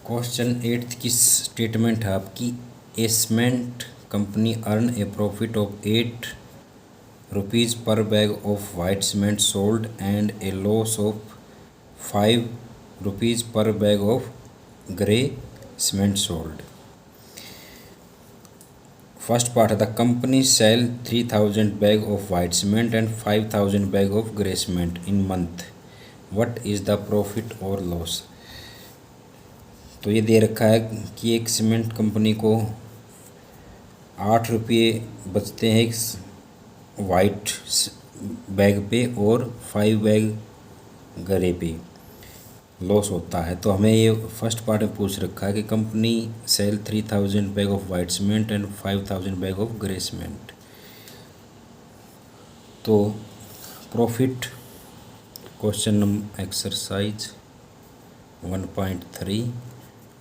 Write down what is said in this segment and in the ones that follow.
Question 8 की statement है आपकी, a cement company earn a profit of 8 rupees per bag of white cement sold and a loss of 5 rupees per bag of grey cement sold. First part है, the company cell 3000 bag of white cement and 5000 bag of grey cement in month, what is the profit और loss. तो ये दे रखा है कि एक cement company को 8 रुपये बचते हैं एक वाइट बैग पे और 5 बैग गरे पे लॉस होता है। तो हमें ये फर्स्ट पार्ट में पूछ रखा है कि company cell 3000 bag of white cement and 5000 bag of grey cement. तो प्रॉफिट क्वेश्चन नंबर एक्सरसाइज 1.3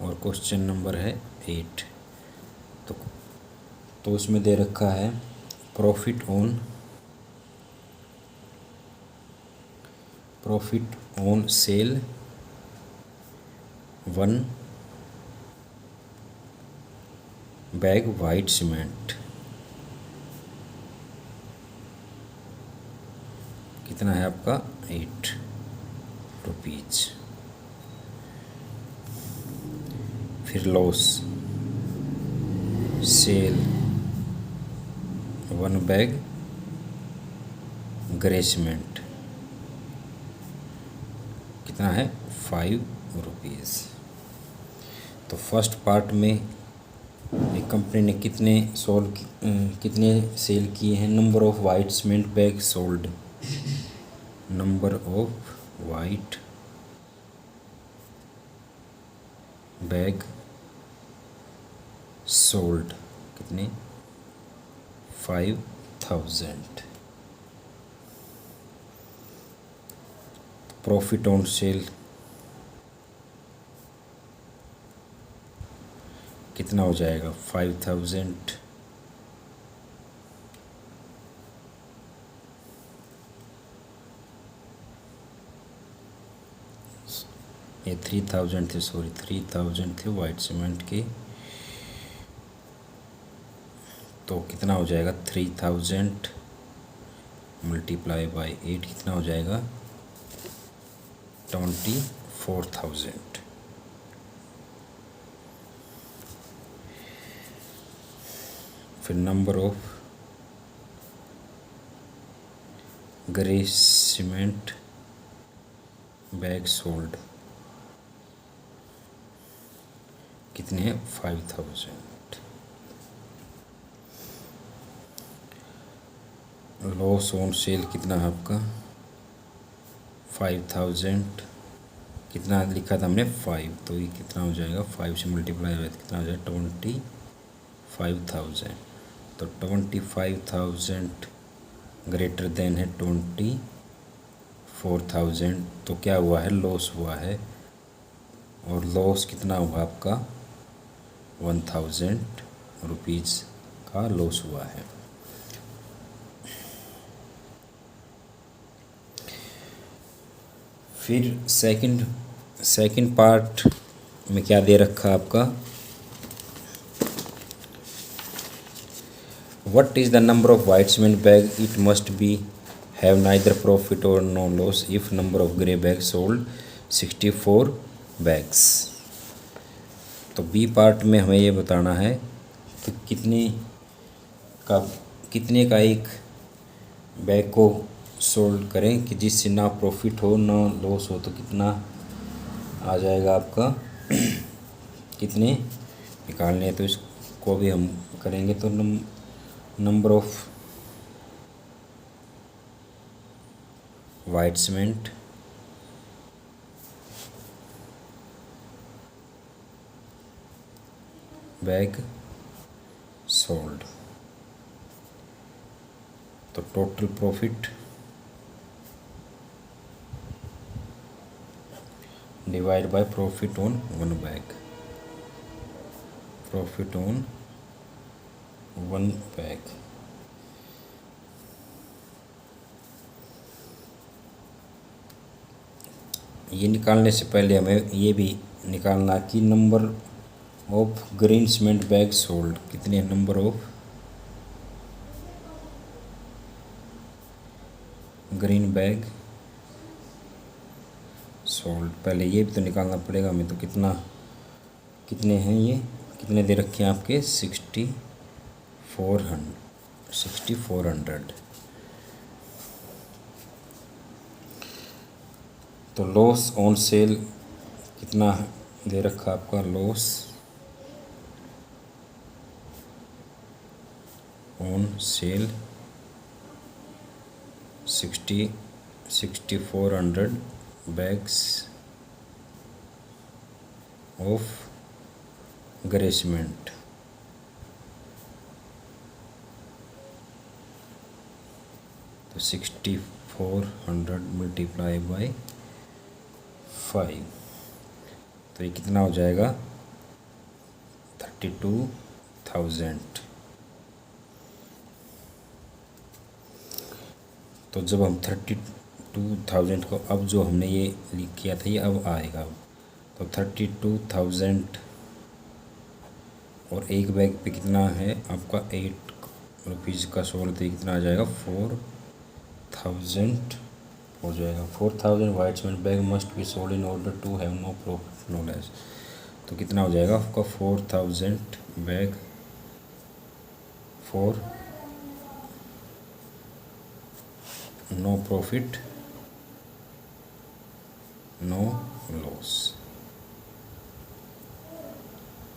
और क्वेश्चन नंबर है 8। तो उसमें दे रखा है profit on sale 1 bag white cement कितना है आपका 8 रुपीज। फिर loss sale 1 bag grey cement कितना है 5 रुपीज़। तो फर्स्ट पार्ट में एक कंपनी ने कितने सेल किए हैं, number of white cement bag sold, number of white bag sold कितने 5000। प्रॉफिट ऑन सेल कितना हो जाएगा 5000 ये 3000 थे, 3000 थे वाइट सीमेंट के। तो कितना हो जाएगा 3000 मल्टीप्लाई बाय 8 कितना हो जाएगा 24,000। फिर number of grey cement bag sold कितने हैं 5000। लॉस ऑन सेल कितना है आपका 5000, कितना लिखा था हमने 5, तो ये कितना हो जाएगा 5 से मल्टीप्लाई हुआ तो कितना हो जाएगा 25,000। तो 25,000 ग्रेटर देन है 24,000, तो क्या हुआ है लॉस हुआ है। और लॉस कितना हुआ आपका 1000 रुपीज़ का लॉस हुआ है। फिर सेकंड पार्ट में क्या दे रखा आपका, what is the number of white cement bag it must be have neither profit और no loss if number of grey bag sold 64 bags. तो बी पार्ट में हमें ये बताना है कि कितने का एक बैग को सोल्ड करें कि जिससे ना प्रॉफिट हो ना लॉस हो, तो कितना आ जाएगा आपका कितने निकालने हैं। तो इसको भी हम करेंगे। तो number of white cement bag sold, तो total profit divide by profit on 1 bag, profit on 1 bag. ये निकालने से पहले हमें ये भी निकालना कि number of green cement bag sold, कितने number of green bag sold. पहले ये भी तो निकालना पड़ेगा हमें, तो कितने हैं ये, कितने दे रखे हैं आपके 6400। तो लॉस ऑन सेल कितना दे रखा आपका, loss on sale 6400 bags of grey cement. तो 6400 मल्टीप्लाई बाई 5, तो ये कितना हो जाएगा 32,000। तो जब हम 32,000 को, अब जो हमने ये लिख किया था ये अब आएगा, तो 32,000 और एक बैग पे कितना है आपका 8 रुपीज़ का सोल्ड, तो कितना आ जाएगा 4,000 हो जाएगा। 4,000 white cement bag must be sold in order to have no profit no loss. तो कितना हो जाएगा आपका 4,000 bag for no profit no loss.